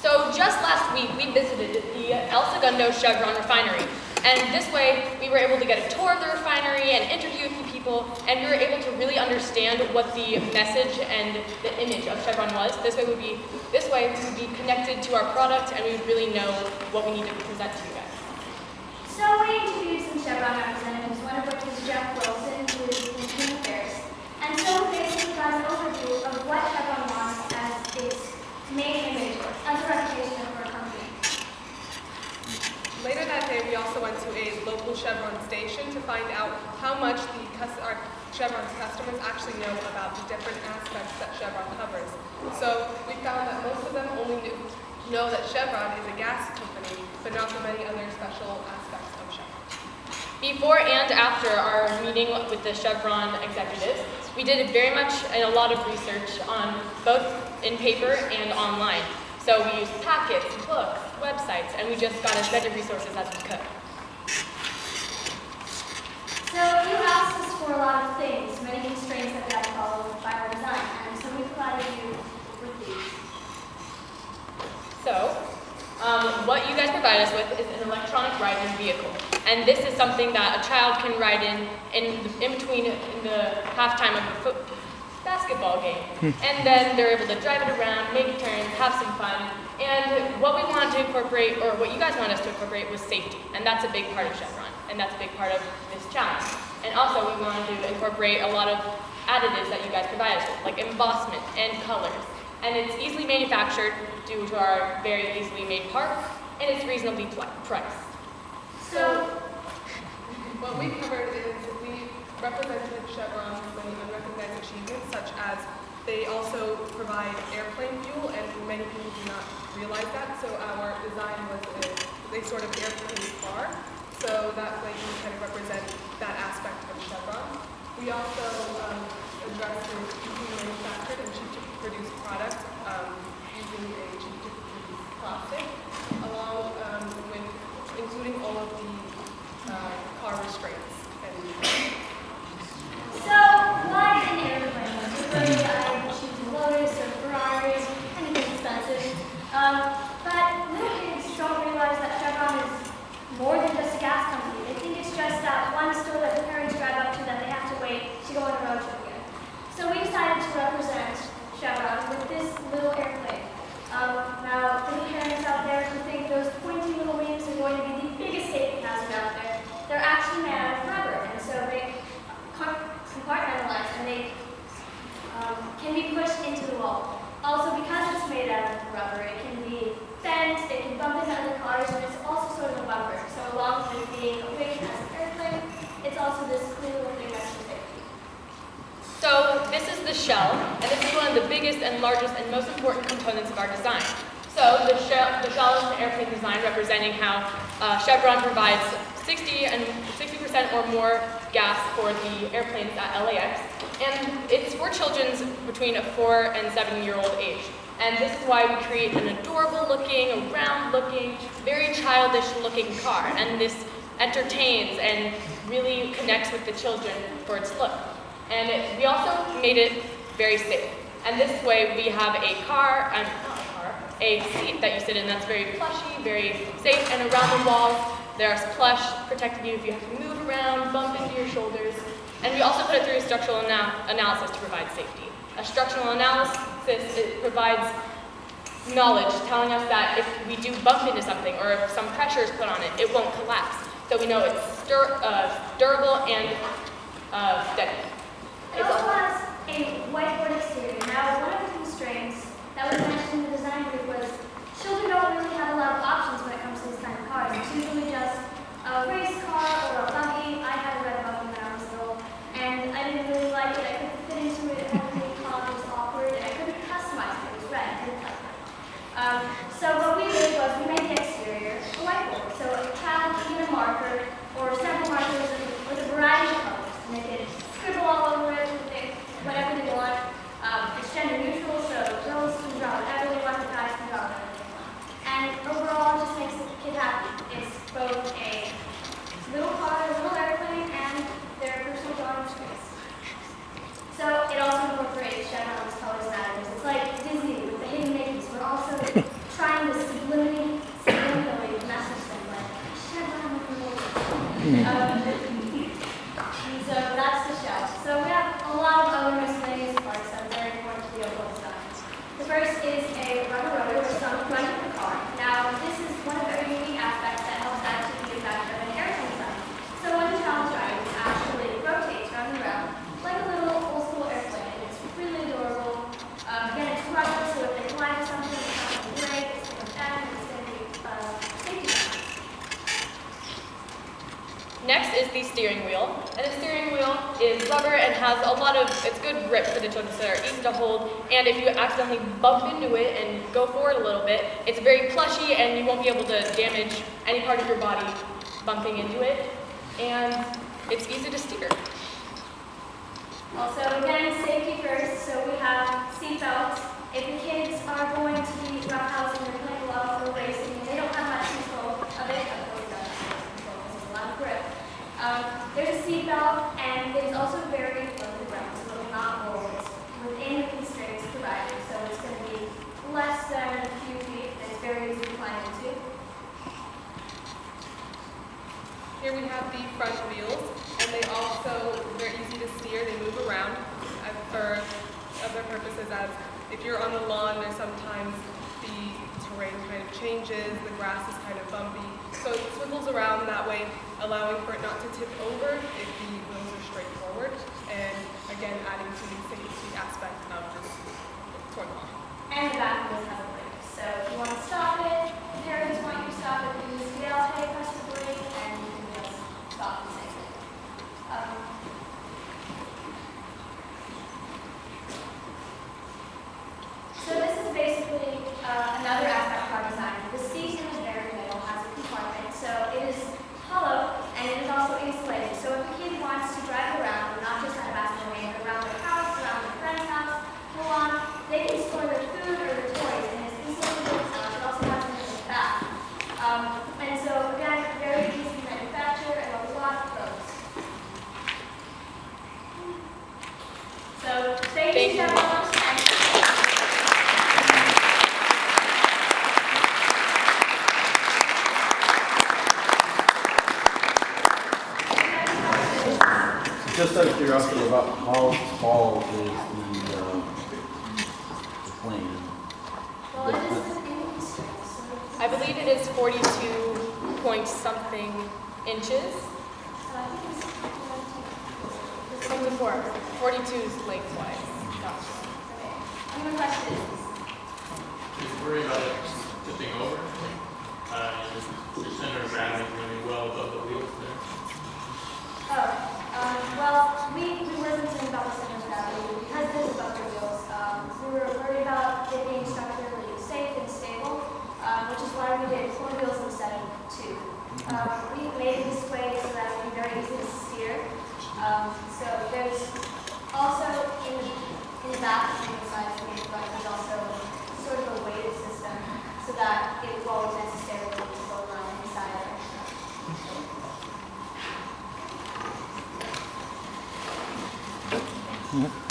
So just last week, we visited the El Segundo Chevron refinery. And this way, we were able to get a tour of the refinery and interview a few people, and we were able to really understand what the message and the image of Chevron was. This way, we would be connected to our product, and we would really know what we need to present to you guys. So we interviewed some Chevron representatives, one of which was Jeff Wilson, who is in Human Affairs. And so we basically got an overview of what Chevron wants as its main image, as a reputation for a company. Later that day, we also went to a local Chevron station to find out how much our Chevron's customers actually know about the different aspects that Chevron covers. So we found that most of them only know that Chevron is a gas company, but not the many other special aspects of Chevron. Before and after our meeting with the Chevron executives, we did very much and a lot of research on both in paper and online. So we used packets, books, websites, and we just got as many resources as we could. So you asked us for a lot of things, many constraints that we had to follow by our design, and so we provided you with these. So, what you guys provide us with is an electronic ride-in vehicle. And this is something that a child can ride in between in the halftime of a basketball game. And then they're able to drive it around, make turns, have some fun. And what we wanted to incorporate, or what you guys wanted us to incorporate, was safety. And that's a big part of Chevron. And that's a big part of this challenge. And also we wanted to incorporate a lot of additives that you guys provide us with, like embossment and colors. And it's easily manufactured due to our very easily made parts, and it's reasonably priced. So what we covered is we represented Chevron's many unrecognized achievements, such as they also provide airplane fuel, and many people do not realize that. So our design was a sort of airplane car, so that way we kind of represent that aspect of Chevron. We also addressed the easily manufactured and cheap to produce product using a cheap to produce plastic, along with including all of the car restraints. So why an airplane? Typically I choose a Lotus or Ferrari, anything expensive. But little kids don't realize that Chevron is more than just a gas company. They think it's just that one store that the parents drive up to that they have to wait to go on a road trip again. So we decided to represent Chevron with this little airplane. Now, for the parents out there who think those pointy little wings are going to be the biggest safety hazard out there, they're actually made out of rubber, and so they compartmentalize and they can be pushed into the wall. Also, because it's made out of rubber, it can be bent, it can bump into other cars, and it's also sort of a bumper. So along with being a wing as an airplane, it's also this cool little thing that's for safety. So this is the shell, and this is one of the biggest and largest and most important components of our design. So the shell is an airplane design representing how Chevron provides 60% or more gas for the airplanes at LAX, and it's for children between a 4 and 7-year-old age. And this is why we create an adorable looking, round looking, very childish looking car, and this entertains and really connects with the children for its look. And we also made it very safe. And this way we have a seat that you sit in that's very plushy, very safe, and around the walls there's plush protecting you if you have to move around, bump into your shoulders. And we also put it through a structural analysis to provide safety. A structural analysis, it provides knowledge telling us that if we do bump into something or if some pressure is put on it, it won't collapse. So we know it's durable and steady. It also has a whiteboard exterior. Now, one of the constraints that was mentioned in the design group was children don't really have a lot of options when it comes to this kind of cars. It's usually just a race car or a buggy. I had a red buggy when I was little, and I didn't really like it. I couldn't fit into it. It had a big top. It was awkward. I couldn't customize it. It was red. I didn't like it. So what we did was we made the exterior a whiteboard. So a child can get a marker or several markers with a variety of colors, and they could scribble all over it with whatever they want. It's gender neutral, so girls can draw whatever they want, guys can draw whatever they want. And overall, it just makes the kid happy. It's both a little car, a little airplane, and their personal drawing space. So it also incorporates Chevron's colors and additives. It's like Disney with the hidden Mickeys. We're also trying to So that's the shell. So we have a lot of other miscellaneous parts that are very important to the overall design. The first is a rubber rotor which is on the front of the car. Now, this is one of the very unique aspects that helps add to the effect of an airplane design. So when the child drives, it actually rotates around and around like a little old school airplane. It's really adorable. Again, it's rubber, so if they fly to something, it's not going to break, it's going to bend, and it's going to be safety. Next is the steering wheel. And the steering wheel is rubber and has a lot of, it's good grip for the children, so they're easy to hold. And if you accidentally bump into it and go forward a little bit, it's very plushy and you won't be able to damage any part of your body bumping into it. And it's easy to steer. Also, again, safety first, so we have seat belts. If the kids are going to be roughhousing or playing a lot of racing and they don't have much control of it, of course, that's control because there's a lot of grip. There's a seat belt, and there's also very low to the ground, so it will not roll. It's within the constraints provided, so it's going to be less than a few feet, and it's very easy to climb into. Here we have the front wheels, and they're easy to steer, they move around for other purposes, as if you're on the lawn, there's sometimes the terrain kind of changes, the grass is kind of bumpy, so it swivels around that way, allowing for it not to tip over if the wheels are straight forward, and again, adding to the safety aspect of this toy lawn. And the back wheels have a brake, so if you want to stop it, the parents want you to stop it, use the PLTW, press the brake, and you can just stop and save it. So this is basically another aspect of our design. The seat in the very middle has a compartment, so it is hollow and it is also insulated. So if a kid wants to drive around, not just at a basketball game, but around their house, around their friend's house, go on, they can store their food or their toys in this insulated box. It also has something in the back. And so again, very easy to manufacture and a lot of pros. So thank you so much. Just out of curiosity, about how tall is the plane? Well, it is in constraints, so I believe it is 42 point something inches. I think it's 24. 42 is lengthwise. Gosh. okay. Any more questions? Just worry about it tipping over. Your center of gravity is really well above the wheels there. Well, we wasn't saying about the center of gravity because this is above the wheels. We were worried about it being structurally safe and stable, which is why we did 4 wheels instead of 2. We made it this way so that it would be very easy to steer. So there's also in the back and the sides of the front, there's also sort of a weighted system so that it won't necessarily need to go around inside of it. Mm-hmm.